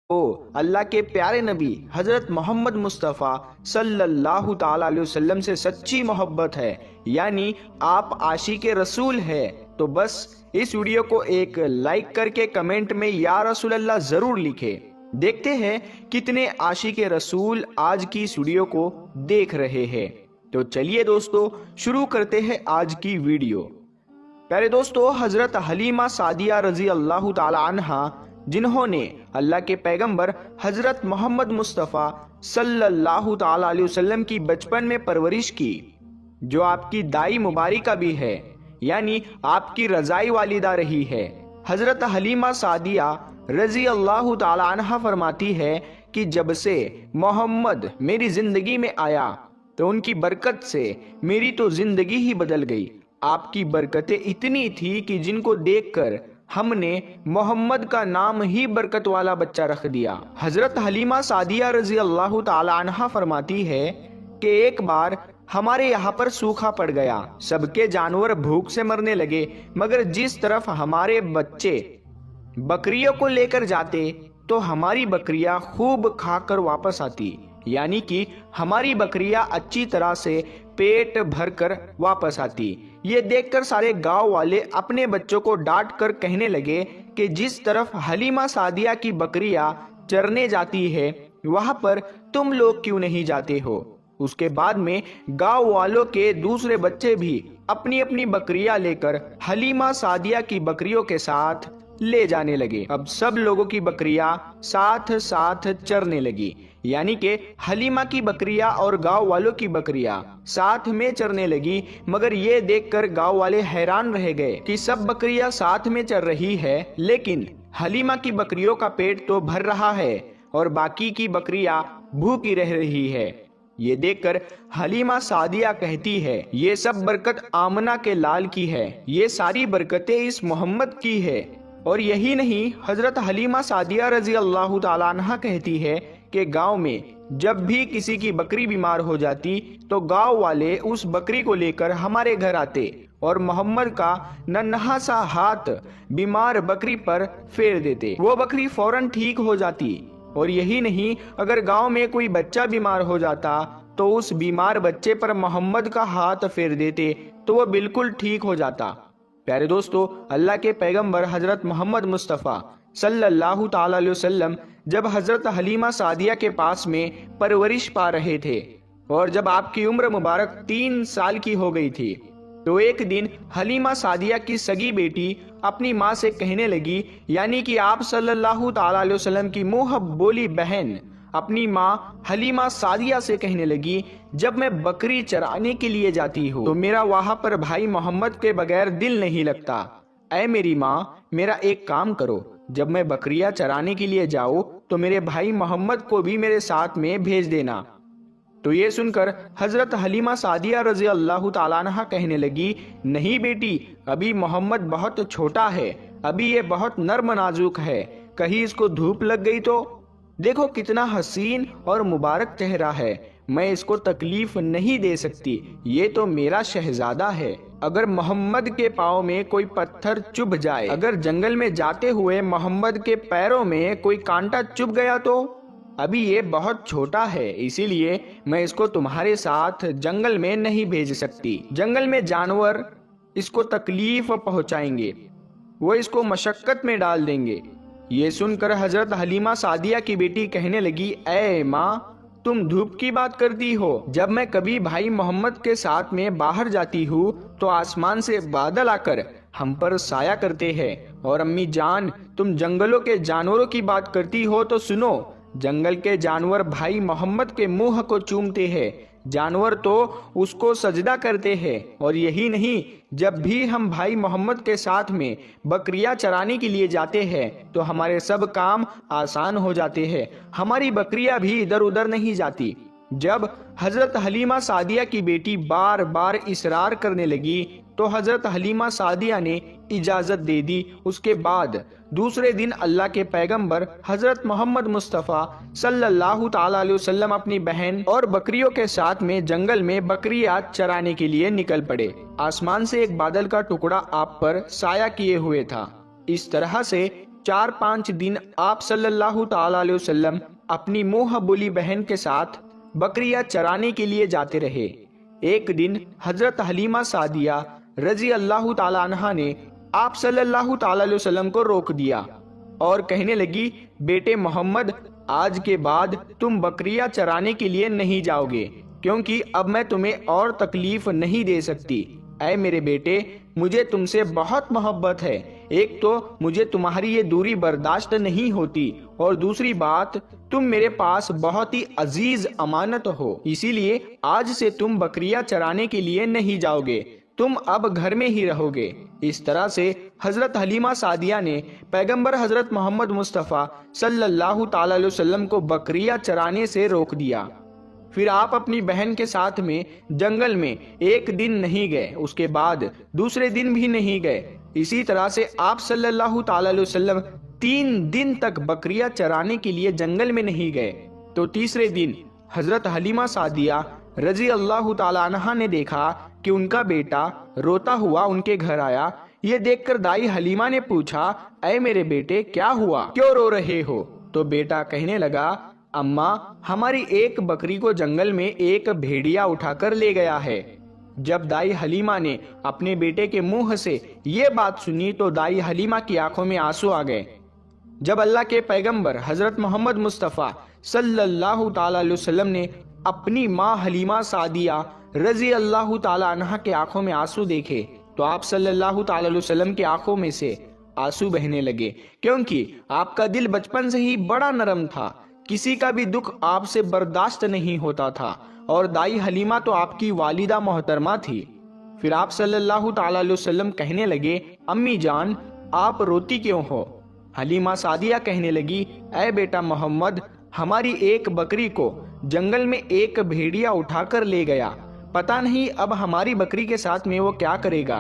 ओ अल्लाह के प्यारे नबी हजरत मोहम्मद मुस्तफ़ा सल्लल्लाहु ताला अलैहि वसल्लम से सच्ची मोहब्बत है, यानी आप आशिक रसूल है, तो बस इस वीडियो को एक लाइक करके कमेंट में या रसूल अल्लाह जरूर लिखे। देखते हैं कितने आशिक रसूल आज की इस वीडियो को देख रहे हैं। तो चलिए दोस्तों शुरू करते हैं आज की वीडियो। प्यारे दोस्तों, हजरत हलीमा सादिया रजी अल्लाह ताला अन्हा, जिन्होंने अल्लाह के पैगंबर हजरत मोहम्मद मुस्तफ़ा सल्लल्लाहु ताला अलैहि वसल्लम की बचपन में परवरिश की, जो आपकी दाई मुबारिका भी है, यानी आपकी रजाई वालिदा रही है। हजरत हलीमा सादिया रजी अल्लाह ताला अन्हा फरमाती है कि जब से मोहम्मद मेरी जिंदगी में आया तो उनकी बरकत से मेरी तो जिंदगी ही बदल गई। आपकी बरकतें इतनी थी कि जिनको देखकर हमने मोहम्मद का नाम ही बरकत वाला बच्चा रख दिया। हजरत हलीमा सादिया रजी अल्लाह ताला अन्हा फरमाती है कि एक बार हमारे यहाँ पर सूखा पड़ गया, सबके जानवर भूख से मरने लगे, मगर जिस तरफ हमारे बच्चे बकरियों को लेकर जाते तो हमारी बकरियां खूब खाकर वापस आती, यानी कि हमारी बकरियां अच्छी तरह से पेट भरकर वापस आती। ये देखकर सारे गांव वाले अपने बच्चों को डांट कर कहने लगे कि जिस तरफ हलीमा सादिया की बकरियां चरने जाती है वहां पर तुम लोग क्यों नहीं जाते हो। उसके बाद में गांव वालों के दूसरे बच्चे भी अपनी अपनी बकरियां लेकर हलीमा सादिया की बकरियों के साथ ले जाने लगे। अब सब लोगों की बकरियां साथ साथ चरने लगी, यानी कि हलीमा की बकरियां और गांव वालों की बकरियां साथ में चरने लगी। मगर ये देखकर गांव वाले हैरान रह गए कि सब बकरियां साथ में चर रही है, लेकिन हलीमा की बकरियों का पेट तो भर रहा है और बाकी की बकरियां भूखी रह रही है। ये देखकर हलीमा सादिया कहती है, ये सब बरकत आमना के लाल की है, ये सारी बरकतें इस मोहम्मद की है। और यही नहीं, हजरत हलीमा सादिया रजी अल्लाह ताला अन्हा कहती है कि गांव में जब भी किसी की बकरी बीमार हो जाती तो गांव वाले उस बकरी को लेकर हमारे घर आते और मोहम्मद का नन्हा सा हाथ बीमार बकरी पर फेर देते, वो बकरी फौरन ठीक हो जाती। और यही नहीं, अगर गांव में कोई बच्चा बीमार हो जाता तो उस बीमार बच्चे पर मोहम्मद का हाथ फेर देते तो वो बिल्कुल ठीक हो जाता। प्यारे दोस्तों, अल्लाह के पैगंबर हजरत मोहम्मद मुस्तफ़ा सल्लल्लाहु ताला अलैहि वसल्लम जब हजरत हलीमा सादिया के पास में परवरिश पा रहे थे और जब आपकी उम्र मुबारक 3 साल की हो गई थी, तो एक दिन हलीमा सादिया की सगी बेटी अपनी माँ से कहने लगी, यानी कि आप सल्लल्लाहु ताला अलैहि वसल्लम की मुँह बोली बहन अपनी माँ हलीमा सादिया से कहने लगी, जब मैं बकरी चराने के लिए जाती हूँ तो मेरा वहां पर भाई मोहम्मद के बगैर दिल नहीं लगता। ऐ मेरी माँ, मेरा एक काम करो, जब मैं बकरियां चराने के लिए जाऊँ तो मेरे भाई मोहम्मद को भी मेरे साथ में भेज देना। तो ये सुनकर हजरत हलीमा सादिया रजी अल्लाह ताला अन्हा कहने लगी, नहीं बेटी, अभी मोहम्मद बहुत छोटा है, अभी ये बहुत नर्म नाजुक है, कहीं इसको धूप लग गई तो। देखो कितना हसीन और मुबारक चेहरा है, मैं इसको तकलीफ नहीं दे सकती, ये तो मेरा शहजादा है। अगर मोहम्मद के पाँव में कोई पत्थर चुभ जाए, अगर जंगल में जाते हुए मोहम्मद के पैरों में कोई कांटा चुभ गया तो। अभी ये बहुत छोटा है, इसीलिए मैं इसको तुम्हारे साथ जंगल में नहीं भेज सकती। जंगल में जानवर इसको तकलीफ पहुंचाएंगे, वो इसको मशक्कत में डाल देंगे। ये सुनकर हजरत हलीमा सादिया की बेटी कहने लगी, ऐ माँ, तुम धूप की बात करती हो, जब मैं कभी भाई मोहम्मद के साथ में बाहर जाती हूँ तो आसमान से बादल आकर हम पर साया करते हैं। और अम्मी जान, तुम जंगलों के जानवरों की बात करती हो तो सुनो, जंगल के जानवर भाई मोहम्मद के मुंह को चूमते हैं, जानवर तो उसको सजदा करते हैं। और यही नहीं, जब भी हम भाई मोहम्मद के साथ में बकरियां चराने के लिए जाते हैं तो हमारे सब काम आसान हो जाते हैं, हमारी बकरियां भी इधर उधर नहीं जाती। जब हजरत हलीमा सादिया की बेटी बार बार इसरार करने लगी तो हजरत हलीमा सादिया ने इजाजत दे दी। उसके बाद दूसरे दिन अल्लाह के पैगंबर हजरत मोहम्मद मुस्तफ़ा सल्लल्लाहु ताला अलैहि वसल्लम अपनी बहन और बकरियों के साथ में जंगल में बकरियां चराने के लिए निकल पड़े। आसमान से एक बादल का टुकड़ा आप पर साया किए हुए था। इस तरह से 4-5 दिन आप सल्लल्लाहु ताला अलैहि वसल्लम अपनी मुँह बोली बहन के साथ बकरियां चराने के लिए जाते रहे। एक दिन हजरत हलीमा सादिया रजी अल्लाह ताला अन्हा ने आप सल्लल्लाहु ताला अलैहि वसल्लम को रोक दिया और कहने लगी, बेटे मोहम्मद, आज के बाद तुम बकरियां चराने के लिए नहीं जाओगे, क्योंकि अब मैं तुम्हें और तकलीफ नहीं दे सकती। ऐ मेरे बेटे, मुझे तुमसे बहुत मोहब्बत है। एक तो मुझे तुम्हारी ये दूरी बर्दाश्त नहीं होती, और दूसरी बात, तुम मेरे पास बहुत ही अजीज अमानत हो, इसीलिए आज से तुम बकरियां चराने के लिए नहीं जाओगे, तुम अब घर में ही रहोगे। इस तरह से हजरत हलीमा सादिया ने पैगंबर हजरत मोहम्मद मुस्तफ़ा सल्लल्लाहु ताला अलैहि वसल्लम को बकरियां चराने से रोक दिया। फिर आप अपनी बहन के साथ में जंगल में एक दिन नहीं गए, उसके बाद दूसरे दिन भी नहीं गए। इसी तरह से आप सल्लल्लाहु ताला अलैहि वसल्लम 3 दिन तक बकरियां चराने के लिए जंगल में नहीं गए। तो तीसरे दिन हजरत हलीमा सादिया रजी अल्लाह ताला अन्हा ने देखा कि उनका बेटा रोता हुआ उनके घर आया। ये देखकर दाई हलीमा ने पूछा, ऐ मेरे बेटे, क्या हुआ, क्यों रो रहे हो? तो बेटा कहने लगा, अम्मा, हमारी एक बकरी को जंगल में एक भेड़िया उठाकर ले गया है। जब दाई हलीमा ने अपने बेटे के मुंह से ये बात सुनी तो दाई हलीमा की आंखों में आंसू आ गए। जब अल्लाह के पैगंबर हजरत मोहम्मद मुस्तफ़ा सल्लल्लाहु ताला अलैहि वसल्लम ने अपनी माँ हलीमा सादिया रजी अल्लाह ताला अन्हा के आंखों में आंसू देखे तो आप सल्लल्लाहु ताला अलैहि वसल्लम की आंखों में से आंसू बहने लगे, क्योंकि आपका दिल बचपन से ही बड़ा नरम था, किसी का भी दुख आपसे बर्दाश्त नहीं होता था, और दाई हलीमा तो आपकी वालिदा मोहतरमा थी। फिर आप सल्लल्लाहु ताला अलैहि वसल्लम कहने लगे, अम्मी जान, आप रोती क्यों हो? हलीमा सादिया कहने लगी, ऐ बेटा मोहम्मद, हमारी एक बकरी को जंगल में एक भेड़िया उठाकर ले गया, पता नहीं अब हमारी बकरी के साथ में वो क्या करेगा।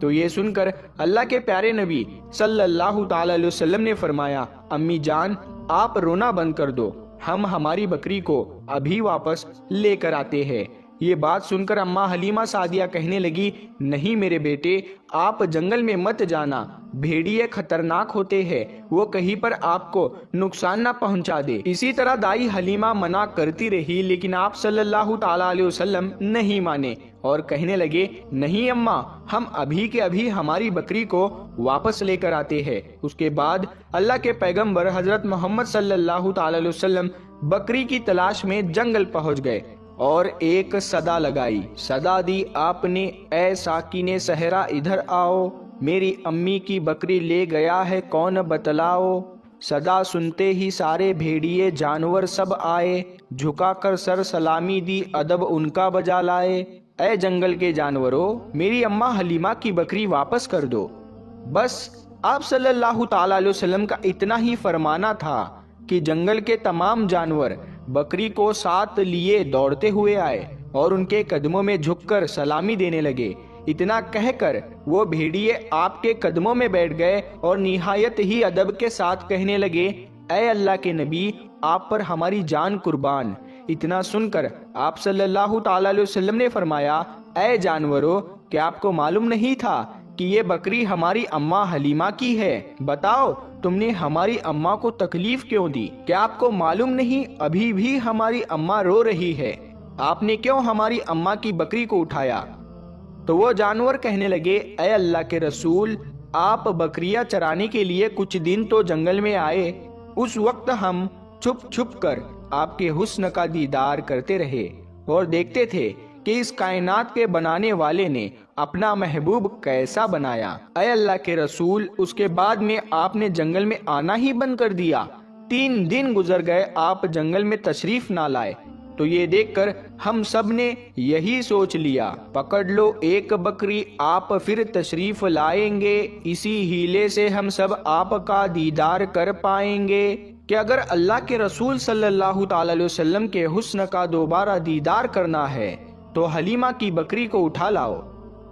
तो ये सुनकर अल्लाह के प्यारे नबी सल्लल्लाहु ताला अलैहि वसल्लम ने फरमाया, अम्मी जान, आप रोना बंद कर दो, हम हमारी बकरी को अभी वापस लेकर आते हैं। ये बात सुनकर अम्मा हलीमा सादिया कहने लगी, नहीं मेरे बेटे, आप जंगल में मत जाना, भेड़िए खतरनाक होते हैं, वो कहीं पर आपको नुकसान ना पहुंचा दे। इसी तरह दाई हलीमा मना करती रही, लेकिन आप सल्लल्लाहु ताला अलैहि वसल्लम नहीं माने और कहने लगे, नहीं अम्मा, हम अभी के अभी हमारी बकरी को वापस लेकर आते हैं। उसके बाद अल्लाह के पैगंबर हजरत मोहम्मद सल्लल्लाहु ताला अलैहि वसल्लम बकरी की तलाश में जंगल पहुंच गए और एक सदा लगाई। सदा दी आपने, ऐ साकिने सहरा इधर आओ, मेरी अम्मी की बकरी ले गया है कौन बतलाओ। सदा सुनते ही सारे भेड़िए जानवर सब आए, झुका कर सर सलामी दी अदब उनका बजा लाए। ऐ जंगल के जानवरों, मेरी अम्मा हलीमा की बकरी वापस कर दो। बस आप सल्लल्लाहु ताला अलैहि वसल्लम का इतना ही फरमाना था कि जंगल के तमाम जानवर बकरी को साथ लिए दौड़ते हुए आए और उनके कदमों में झुककर सलामी देने लगे। इतना कहकर वो भेड़िए आपके कदमों में बैठ गए और निहायत ही अदब के साथ कहने लगे, ऐ अल्लाह के नबी, आप पर हमारी जान कुर्बान। इतना सुनकर आप सल्लल्लाहु ताला अलैहि वसल्लम ने फरमाया, ऐ जानवरों, क्या आपको मालूम नहीं था कि ये बकरी हमारी अम्मा हलीमा की है? बताओ, तुमने हमारी अम्मा को तकलीफ क्यों दी? क्या आपको मालूम नहीं अभी भी हमारी अम्मा रो रही है? आपने क्यों हमारी अम्मा की बकरी को उठाया? तो वो जानवर कहने लगे, ऐ अल्लाह के रसूल, आप बकरियां चराने के लिए कुछ दिन तो जंगल में आए, उस वक्त हम छुप छुप कर आपके हुस्न का दीदार करते रहे और देखते थे कि इस कायनात के बनाने वाले ने अपना महबूब कैसा बनाया। ऐ अल्लाह के रसूल, उसके बाद में आपने जंगल में आना ही बंद कर दिया। 3 दिन गुजर गए, आप जंगल में तशरीफ ना लाए। तो ये देखकर हम सब ने यही सोच लिया, पकड़ लो एक बकरी, आप फिर तशरीफ लाएंगे, इसी हीले से हम सब आपका दीदार कर पाएंगे। कि अगर अल्लाह के रसूल सल्लल्लाहु ताला अलैहि वसल्लम के हुस्न का दोबारा दीदार करना है तो हलीमा की बकरी को उठा लाओ।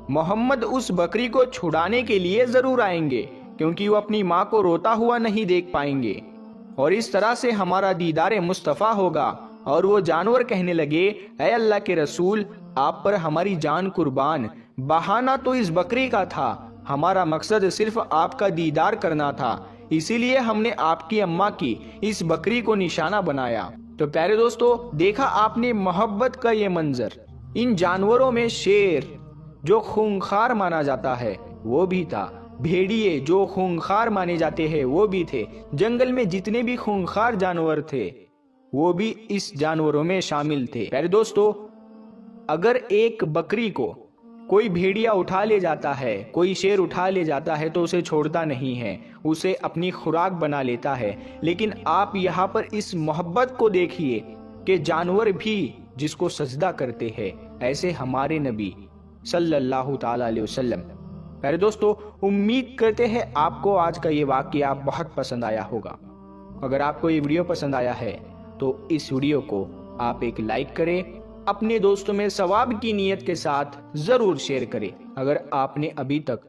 मोहम्मद उस बकरी को छुड़ाने के लिए जरूर आएंगे, क्योंकि वो अपनी माँ को रोता हुआ नहीं देख पाएंगे, और इस तरह से हमारा दीदार मुस्तफ़ा होगा। और वो जानवर कहने लगे, ऐ अल्लाह के रसूल, आप पर हमारी जान कुर्बान, बहाना तो इस बकरी का था, हमारा मकसद सिर्फ आपका दीदार करना था, اسی لیے ہم نے آپ کی اماں کی اس بکری کو نشانہ بنایا۔ تو پیارے دوستو، دیکھا آپ نے محبت کا یہ منظر۔ ان جانوروں میں شیر جو خونخوار مانا جاتا ہے وہ بھی تھا، بھیڑیے جو خونخوار مانے جاتے ہیں وہ بھی تھے، جنگل میں جتنے بھی خونخوار جانور تھے وہ بھی اس جانوروں میں شامل تھے۔ پیارے دوستو، اگر ایک بکری کو کوئی بھیڑیا اٹھا لے جاتا ہے، کوئی شیر اٹھا لے جاتا ہے تو اسے چھوڑتا نہیں ہے، اسے اپنی خوراک بنا لیتا ہے۔ لیکن آپ یہاں پر اس محبت کو دیکھیے کہ جانور بھی جس کو سجدہ کرتے ہیں، ایسے ہمارے نبی صلی اللہ تعالی علیہ وسلم۔ پیارے دوستو، امید کرتے ہیں آپ کو آج کا یہ واقعہ بہت پسند آیا ہوگا۔ اگر آپ کو یہ ویڈیو پسند آیا ہے تو اس ویڈیو کو آپ ایک لائک کریں، اپنے دوستوں میں ثواب کی نیت کے ساتھ ضرور شیئر کریں۔ اگر آپ نے ابھی تک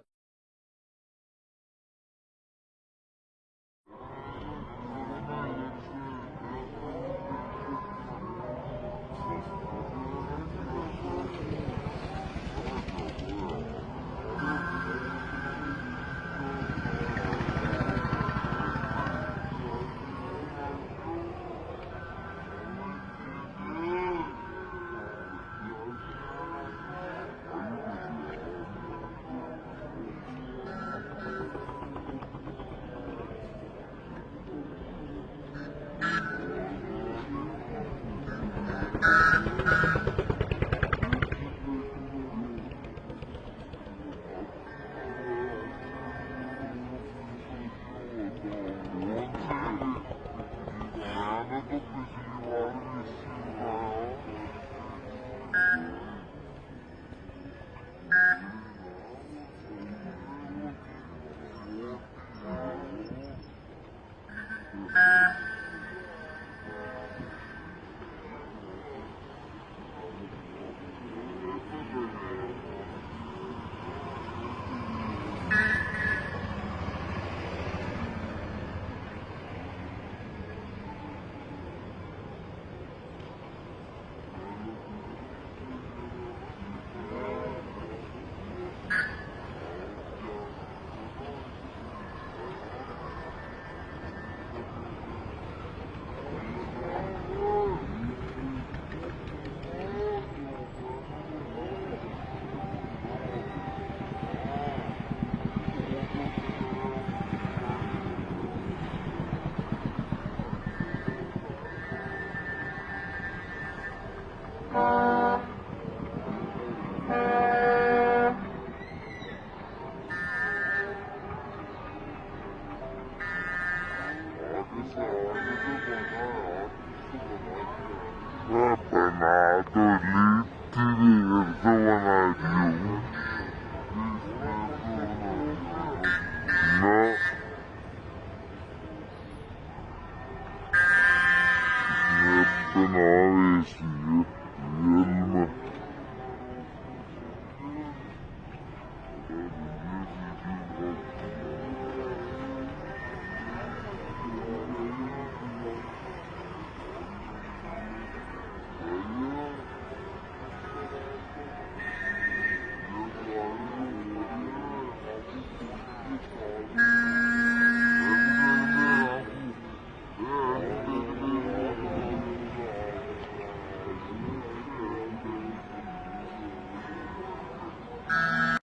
No.